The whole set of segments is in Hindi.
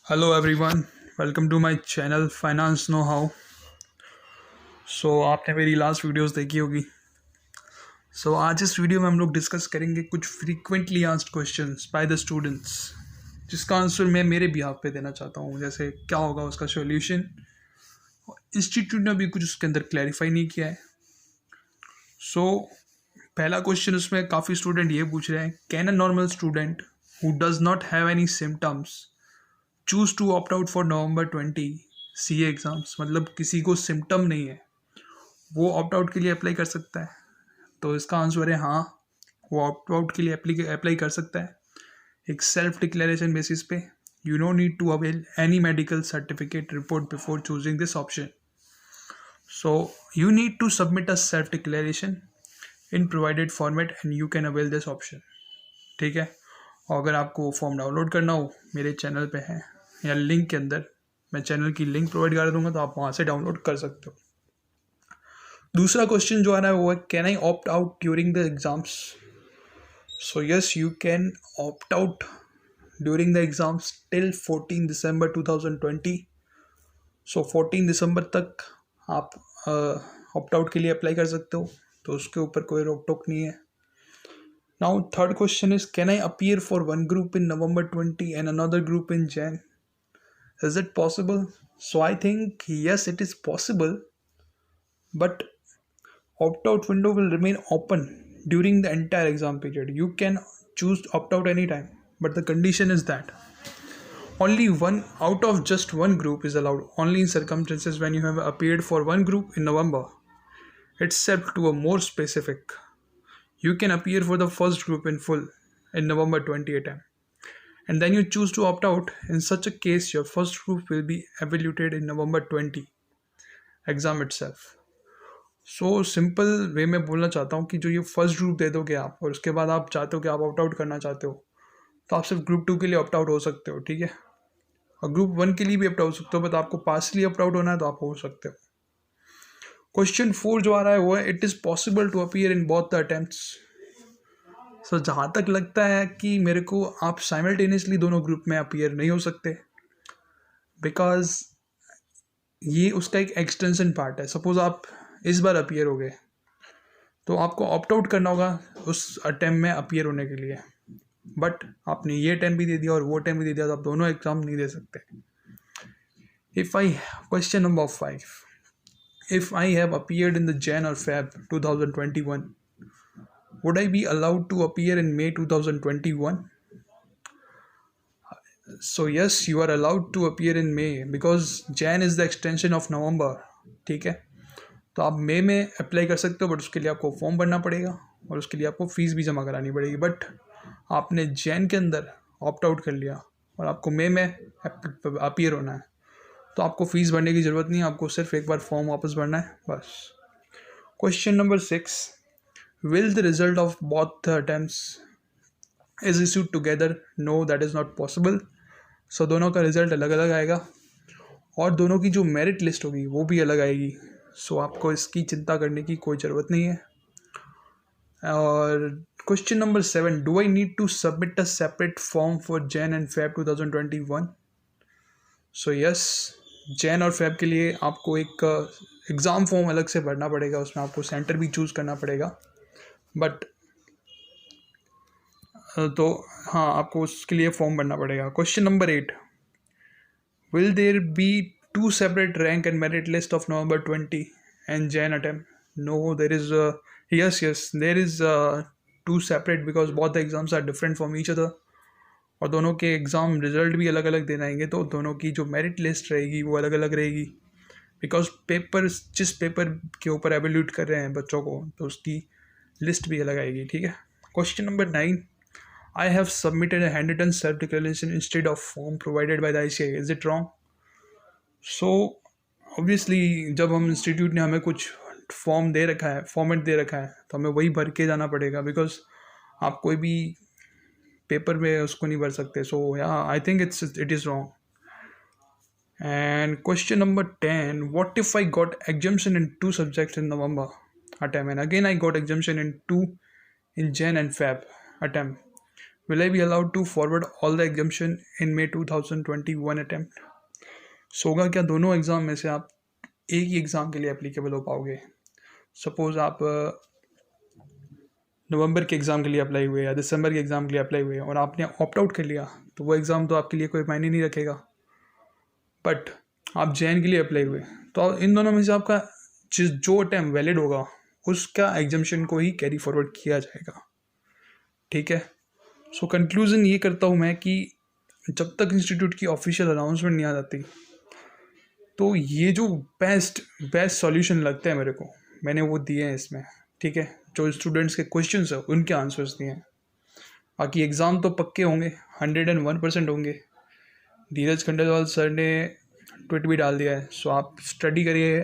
Hello everyone, welcome to my channel finance know how. आपने मेरी लास्ट वीडियोस देखी होगी। आज इस वीडियो में हम लोग डिस्कस करेंगे कुछ frequently asked questions by the students, जिसका आंसर मैं मेरे बिहाफ पे देना चाहता हूँ। जैसे क्या होगा उसका सॉल्यूशन। इंस्टीट्यूट ने भी कुछ उसके अंदर क्लैरिफाई नहीं किया है। पहला क्वेश्चन उसमें काफ़ी स्टूडेंट ये पूछ रहे हैं, can a normal student who does not have any symptoms choose to opt out for November 20 CA exams. मतलब किसी को सिम्टम नहीं है, वो ऑप्ट आउट के लिए अप्लाई कर सकता है। तो इसका आंसर है हाँ, वो ऑप्ट आउट के लिए अप्लाई कर सकता है एक सेल्फ डिक्लेरेशन बेसिस पे। You know need to avail any medical certificate report before choosing this option. So you need to submit a self declaration in provided format and you can avail this option. ठीक है। और अगर आपको वो फॉर्म डाउनलोड करना हो, मेरे चैनल पे है या लिंक के अंदर मैं चैनल की लिंक प्रोवाइड कर दूंगा, तो आप वहाँ से डाउनलोड कर सकते हो। दूसरा क्वेश्चन जो आ रहा है वो है, can I opt out during the exams. So yes, you can opt out during the exams till 14 दिसंबर 2020। 14 दिसंबर तक आप ऑप्ट आउट के लिए अप्लाई कर सकते हो, तो उसके ऊपर कोई रोक टोक नहीं है। Now, third question is, can I appear for one group in November 20 and another group in Jan? Is it possible? So I think yes, it is possible, but opt-out window will remain open during the entire exam period. You can choose to opt out anytime, but the condition is that only one out of just one group is allowed, only in circumstances when you have appeared for one group in November, except to a more specific. You can appear for the first group in full in November 20 attempt, and then you choose to opt out. In such a case, your first group will be evaluated in November 20 exam itself. Simple way में बोलना चाहता हूँ कि जो ये फर्स्ट ग्रुप दे दोगे आप, और उसके बाद आप चाहते हो कि आप ऑप्ट आउट करना चाहते हो, तो आप सिर्फ ग्रुप 2 के लिए ऑप्ट आउट हो सकते हो। ठीक है। और ग्रुप 1 के लिए भी ऑप्ट आउट हो सकते हो, बट आपको पार्सली ऑप्ट आउट होना है तो आप हो सकते हो। क्वेश्चन 4 जो आ रहा है वो है, it is possible to appear in both the attempts. जहाँ तक लगता है कि मेरे को, आप साइमल्टेनियसली दोनों ग्रुप में अपीयर नहीं हो सकते, बिकॉज ये उसका एक एक्सटेंशन पार्ट है। सपोज आप इस बार अपीयर हो गए, तो आपको ऑप्ट आउट करना होगा उस अटेम्प्ट में अपीयर होने के लिए, बट आपने ये अटेम्प्ट भी दे दिया और वो अटेम्प्ट भी दे दिया, तो आप दोनों एग्जाम नहीं दे सकते। Question number 5, if I have appeared in the Jan or Feb 2021, would I be allowed to appear in May 2021? So yes, you are allowed to appear in May because Jan is the extension of November. ठीक है। तो आप मई में अप्लाई कर सकते हो, बट उसके लिए आपको फॉर्म भरना पड़ेगा और उसके लिए आपको फ़ीस भी जमा करानी पड़ेगी। बट आपने जैन के अंदर ऑप्ट आउट कर लिया और आपको मई में अपीयर होना है, तो आपको फ़ीस भरने की ज़रूरत नहीं है, आपको सिर्फ एक बार फॉर्म वापस भरना है बस। Question number 6, will the result of both the attempts is issued together? No, that is not possible. दोनों का रिजल्ट अलग अलग आएगा और दोनों की जो मेरिट लिस्ट होगी वो भी अलग आएगी। आपको इसकी चिंता करने की कोई ज़रूरत नहीं है। और question number 7, do I need to submit a separate form for Jan and Feb 2021? Yes, Jan और Feb के लिए आपको एक एग्ज़ाम फॉर्म अलग से भरना पड़ेगा, उसमें आपको सेंटर भी चूज़ करना पड़ेगा। बट तो हाँ, आपको उसके लिए फॉर्म भरना पड़ेगा। Question number 8, will there be two separate rank and merit list of November 20 and Jan attempt? No, there is yes, there is two separate, because both the exams are different from each other. और दोनों के एग्ज़ाम रिजल्ट भी अलग अलग देना आएंगे, तो दोनों की जो मेरिट लिस्ट रहेगी वो अलग अलग रहेगी, बिकॉज जिस पेपर के ऊपर एवेल्यूट कर रहे हैं बच्चों को, तो उसकी लिस्ट भी अलग आएगी। ठीक है। Question number 9, I have submitted a handwritten self declaration instead of form provided by the ICAI. Is it wrong? Obviously जब हम इंस्टीट्यूट ने हमें कुछ फॉर्म दे रखा है, फॉर्मेट दे रखा है, तो हमें वही भर के जाना पड़ेगा, बिकॉज आप कोई भी पेपर में उसको नहीं भर सकते। I think it is wrong. And question number 10, what if I got exemption in 2 subjects in November attempt, and again I got exemption in 2 in Jan and Feb attempt? Will I be allowed to forward all the exemption in May 2021 attempt? सो होगा क्या दोनों एग्ज़ाम में से आप एक ही एग्ज़ाम के लिए एप्लीकेबल हो पाओगे? सपोज़ आप नवंबर के एग्ज़ाम के लिए अप्लाई हुए या दिसंबर के एग्ज़ाम के लिए अप्लाई हुए और आपने ऑप्ट आउट कर लिया, तो वो एग्ज़ाम तो आपके लिए कोई मायने नहीं रखेगा। बट आप जैन के लिए अप्लाई हुए, तो इन दोनों में से आपका जो अटैम्प्ट वैलिड होगा उसका एग्जामिशन को ही कैरी फॉरवर्ड किया जाएगा। ठीक है। सो कंक्लूज़न ये करता हूँ मैं कि जब तक इंस्टीट्यूट की ऑफिशियल अनाउंसमेंट नहीं आ जाती, तो ये जो बेस्ट सॉल्यूशन लगता है मेरे को, मैंने वो दिए हैं इसमें। ठीक है। जो स्टूडेंट्स के क्वेश्चंस है उनके आंसर्स दिए हैं। बाकी एग्ज़ाम तो पक्के होंगे, 101% होंगे। धीरज खंडेलवाल सर ने ट्वीट भी डाल दिया है। सो आप स्टडी करिए,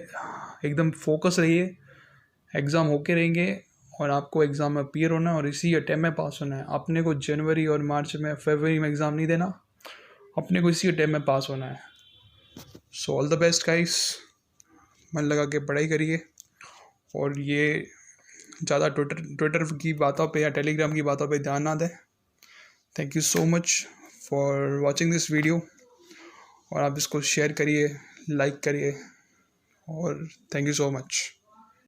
एकदम फोकस रहिए, एग्ज़ाम होके रहेंगे और आपको एग्ज़ाम में अपीयर होना है और इसी अटैम्प्ट में पास होना है। अपने को जनवरी और मार्च में फरवरी में एग्ज़ाम नहीं देना, अपने को इसी अटैम्प्ट में पास होना है। So all the best guys, मन लगा के पढ़ाई करिए और ये ज़्यादा ट्विटर की बातों पे या टेलीग्राम की बातों पे ध्यान ना दें। Thank you so much for watching this video, और आप इसको शेयर करिए, लाइक करिए, और थैंक यू सो मच।